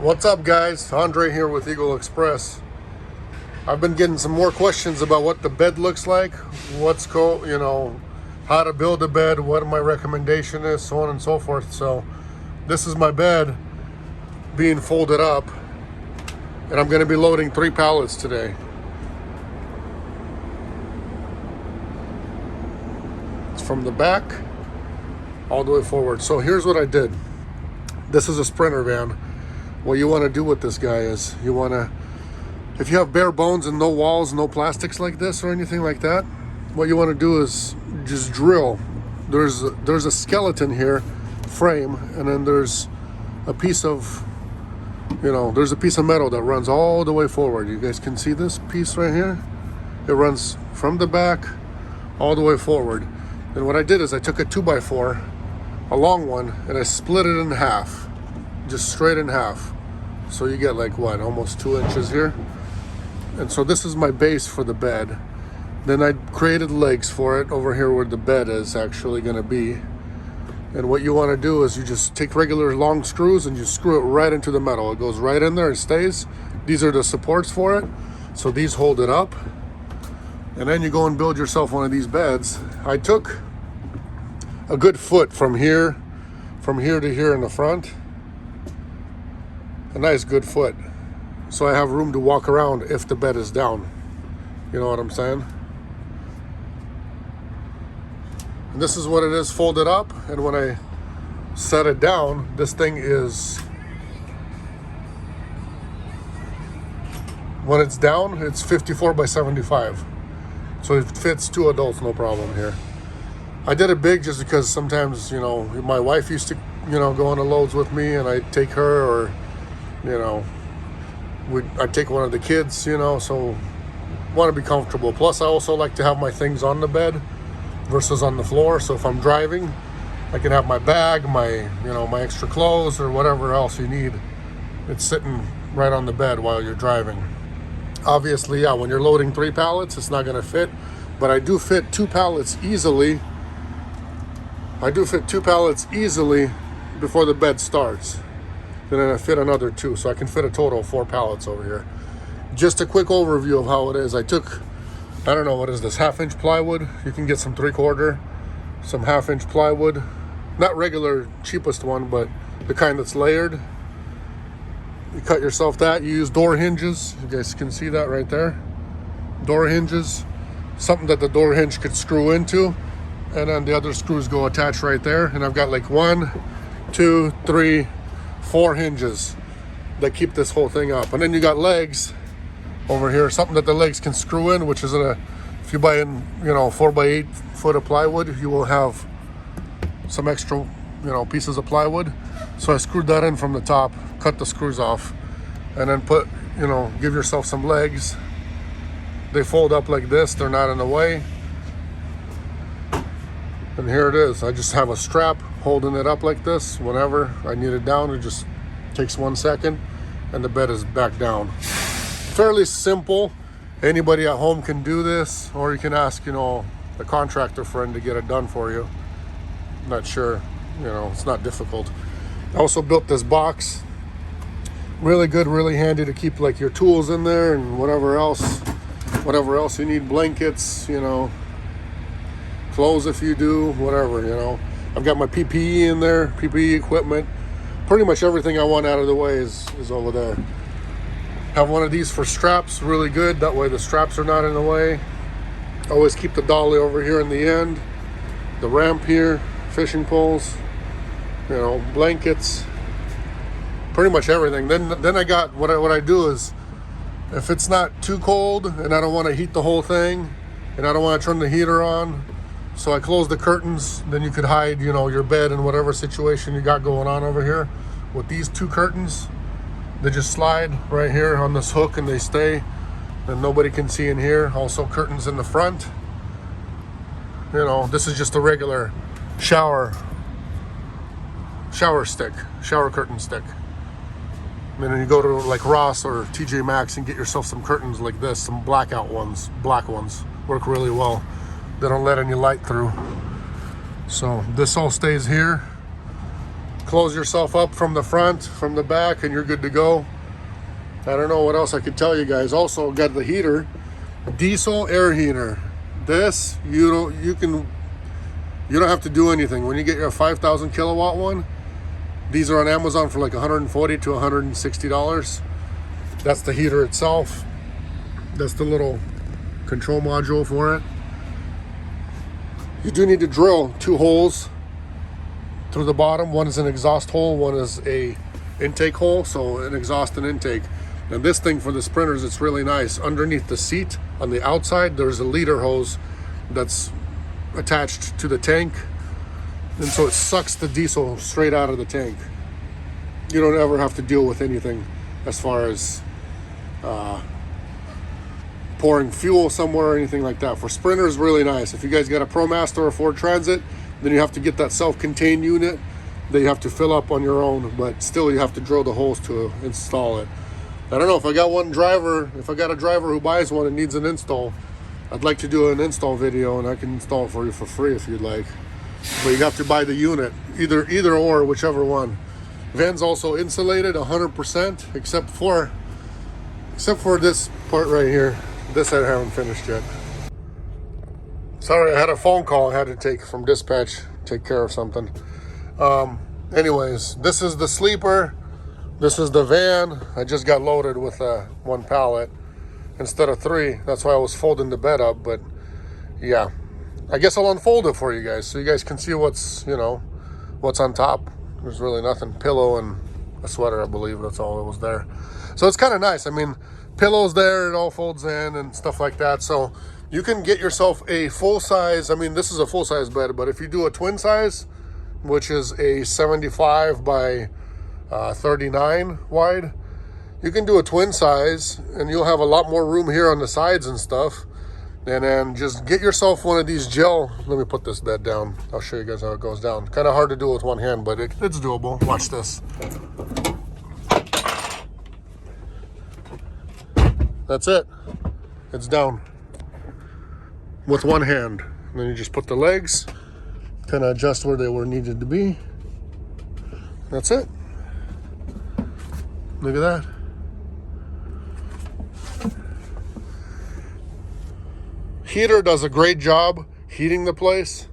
What's up, guys? Andre here with Eagle Express. I've been getting some more questions about what the bed looks like, how to build a bed, what my recommendation is, so on and so forth. So this is my bed being folded up, and I'm going to be loading 3 pallets today. It's from the back all the way forward. So here's what I did. This is a Sprinter van. What you want to do with this guy is if you have bare bones and no walls, no plastics like this or anything like that, what you want to do is just drill. There's a skeleton here, frame, and then there's a piece of metal that runs all the way forward. You guys can see this piece right here. It runs from the back all the way forward. And what I did is I took a 2x4, a long one, and I split it in half, just straight in half. So you get almost 2 inches here. And so this is my base for the bed. Then I created legs for it over here where the bed is actually going to be. And what you want to do is you just take regular long screws and you screw it right into the metal. It goes right in there and stays. These are the supports for it. So these hold it up. And then you go and build yourself one of these beds. I took a good foot from here to here in the front. A nice good foot, so I have room to walk around if the bed is down. You know what I'm saying? And this is what it is folded up, and when I set it down, this thing is, when it's down, it's 54 by 75. So it fits 2 adults, no problem here. I did it big just because sometimes, my wife used to, go on the loads with me, and I'd take her, or I'd take one of the kids, so want to be comfortable. Plus, I also like to have my things on the bed versus on the floor. So if I'm driving, I can have my bag, my extra clothes, or whatever else you need. It's sitting right on the bed while you're driving. Obviously, when you're loading 3 pallets, it's not going to fit, but I do fit 2 pallets easily. Before the bed starts. Then I fit another 2, so I can fit a total of 4 pallets over here. Just a quick overview of how it is. I took, I don't know, what is this, 1/2-inch plywood? You can get some 3/4, some 1/2-inch plywood. Not regular, cheapest one, but the kind that's layered. You cut yourself that. You use door hinges. You guys can see that right there. Door hinges. Something that the door hinge could screw into. And then the other screws go attached right there. And I've got 1, 2, 3, 4 hinges that keep this whole thing up. And then you got legs over here, something that the legs can screw in, which is if you buy in 4 by 8 foot of plywood, you will have some extra pieces of plywood. So I screwed that in from the top, cut the screws off, and then give yourself some legs. They fold up like this, they're not in the way. And here it is. I just have a strap holding it up like this. Whenever I need it down, it just takes 1 second and the bed is back down. Fairly simple. Anybody at home can do this, or you can ask, the contractor friend to get it done for you. Not sure, it's not difficult. I also built this box. Really good, really handy to keep your tools in there and whatever else you need, blankets, clothes if you do, whatever, I've got my PPE in there, PPE equipment. Pretty much everything I want out of the way is over there. Have one of these for straps, really good. That way the straps are not in the way. Always keep the dolly over here in the end. The ramp here, fishing poles, blankets, pretty much everything. Then I got, what I do is, if it's not too cold and I don't want to heat the whole thing, and I don't want to turn the heater on, so I close the curtains. Then you could hide, your bed in whatever situation you got going on over here. With these 2 curtains, they just slide right here on this hook and they stay, and nobody can see in here. Also curtains in the front. This is just a regular shower curtain stick. And then you go to Ross or TJ Maxx and get yourself some curtains like this, some black ones, work really well. They don't let any light through. So this all stays here. Close yourself up from the front, from the back, and you're good to go. I don't know what else I could tell you guys. Also got the heater, diesel air heater. This you don't have to do anything. When you get your 5,000 kilowatt one, these are on Amazon for like $140 to $160. That's the heater itself. That's the little control module for it. You do need to drill 2 holes through the bottom. One is an exhaust hole, one is a intake hole, so an exhaust and intake. And this thing for the sprinters, it's really nice. Underneath the seat on the outside, there's a leader hose that's attached to the tank, and so it sucks the diesel straight out of the tank. You don't ever have to deal with anything as far as pouring fuel somewhere or anything like that. For sprinters, really nice. If you guys got a ProMaster or Ford Transit, then you have to get that self-contained unit that you have to fill up on your own, but still you have to drill the holes to install it. I don't know if I got a driver who buys one and needs an install, I'd like to do an install video, and I can install it for you for free if you'd like. But you have to buy the unit, either or, whichever one. Van's also insulated 100%, except for this part right here. This I haven't finished yet. Sorry, I had a phone call I had to take from dispatch, take care of something. Anyways, this is the sleeper. This is the van. I just got loaded with 1 pallet instead of 3. That's why I was folding the bed up. But yeah, I guess I'll unfold it for you guys so you guys can see what's on top. There's really nothing. Pillow and a sweater, I believe. That's all that was there. So it's kind of nice. I mean, pillows there, it all folds in and stuff like that. So you can get yourself a full size. I mean, this is a full size bed, but if you do a twin size, which is a 75 by 39 wide, you can do a twin size and you'll have a lot more room here on the sides and stuff. And then just get yourself one of these gel. Let me put this bed down. I'll show you guys how it goes down. Kind of hard to do with one hand, but it's doable. Watch this. That's it. It's down with one hand. And then you just put the legs, kind of adjust where they were needed to be. That's it. Look at that. Heater does a great job heating the place.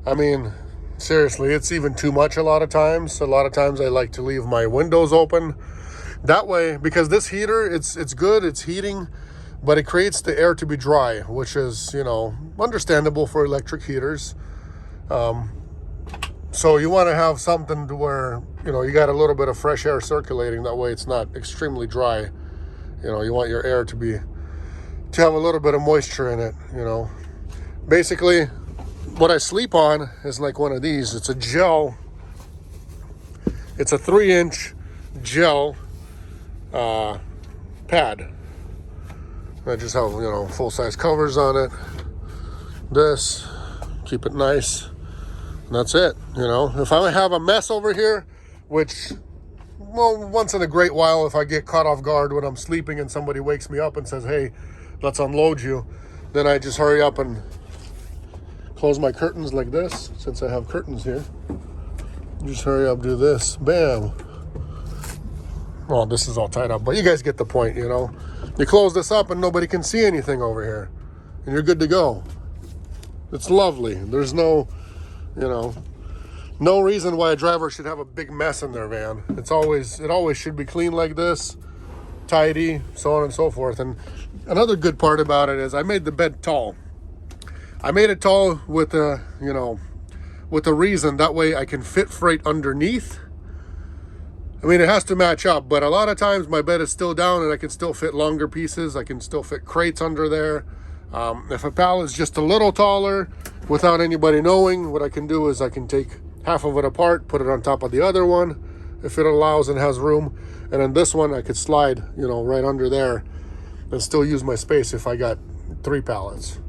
I mean, seriously, it's even too much a lot of times. A lot of times I like to leave my windows open. That way, because this heater, it's good, it's heating, but it creates the air to be dry, which is, understandable for electric heaters. So you want to have something to where, you got a little bit of fresh air circulating. That way it's not extremely dry. You want your air to have a little bit of moisture in it, Basically, what I sleep on is like one of these. It's a gel. It's a 3-inch gel pad. I just have, full-size covers on it. This, keep it nice. And that's it, If I have a mess over here, which, once in a great while, if I get caught off guard when I'm sleeping and somebody wakes me up and says, hey, let's unload you, then I just hurry up and close my curtains like this, since I have curtains here. Just hurry up, do this, bam. Well, this is all tied up, but you guys get the point, You close this up and nobody can see anything over here, and you're good to go. It's lovely. There's no reason why a driver should have a big mess in their van. It always should be clean like this, tidy, so on and so forth. And another good part about it is I made the bed tall. I made it tall with a reason. That way I can fit freight underneath. I mean, it has to match up, but a lot of times my bed is still down and I can still fit longer pieces. I can still fit crates under there. If a pallet is just a little taller, without anybody knowing, what I can do is I can take half of it apart, put it on top of the other one, if it allows and has room. And then this one I could slide, right under there and still use my space if I got 3 pallets.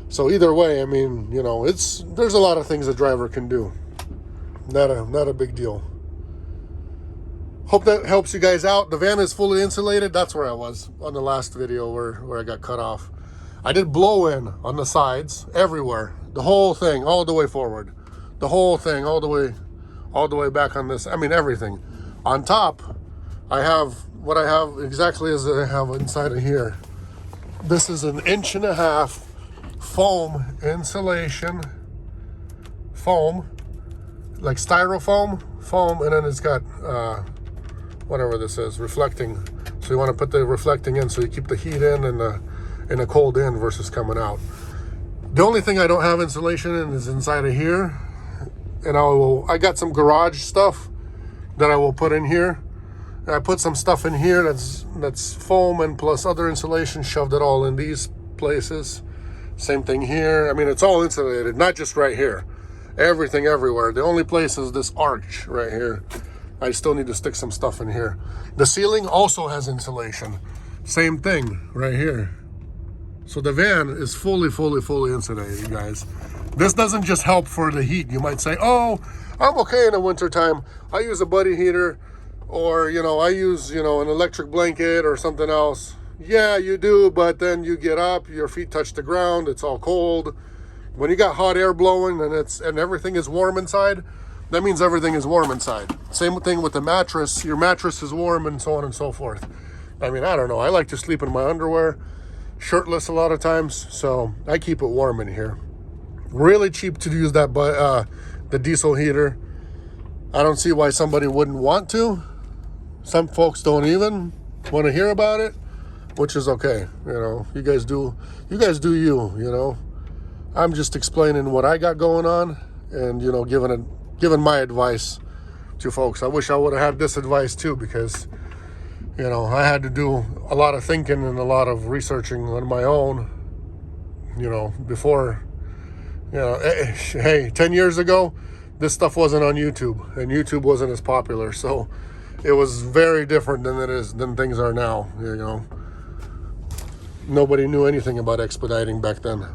So either way, I mean, there's a lot of things a driver can do. Not a big deal. Hope that helps you guys out. The van is fully insulated. That's where I was on the last video where I got cut off. I did blow in on the sides everywhere. The whole thing, all the way forward. The whole thing, all the way all the way back on this. I mean, everything. On top, I have what I have exactly as I have inside of here. This is an 1.5 inch foam insulation, foam, like styrofoam foam, and then it's got whatever this is, reflecting. So you want to put the reflecting in so you keep the heat in and the cold in versus coming out. The only thing I don't have insulation in is inside of here, and I got some garage stuff that I will put in here. And I put some stuff in here that's foam and plus other insulation, shoved it all in these places. Same thing here. I mean, it's all insulated, not just right here. Everything everywhere. The only place is this arch right here. I still need to stick some stuff in here. The ceiling also has insulation. Same thing right here. So the van is fully insulated, guys. This doesn't just help for the heat. You might say, oh, I'm okay in the wintertime. I use a buddy heater, or, I use, an electric blanket or something else. Yeah, you do, but then you get up, your feet touch the ground, it's all cold. When you got hot air blowing and everything is warm inside, that means everything is warm inside. Same thing with the mattress. Your mattress is warm and so on and so forth. I mean, I don't know. I like to sleep in my underwear, shirtless a lot of times, so I keep it warm in here. Really cheap to use that, but the diesel heater. I don't see why somebody wouldn't want to. Some folks don't even want to hear about it, which is okay. You guys do you. I'm just explaining what I got going on and, giving my advice to folks. I wish I would have had this advice too, because, I had to do a lot of thinking and a lot of researching on my own, before, hey, 10 years ago, this stuff wasn't on YouTube and YouTube wasn't as popular. So it was very different than things are now, Nobody knew anything about expediting back then.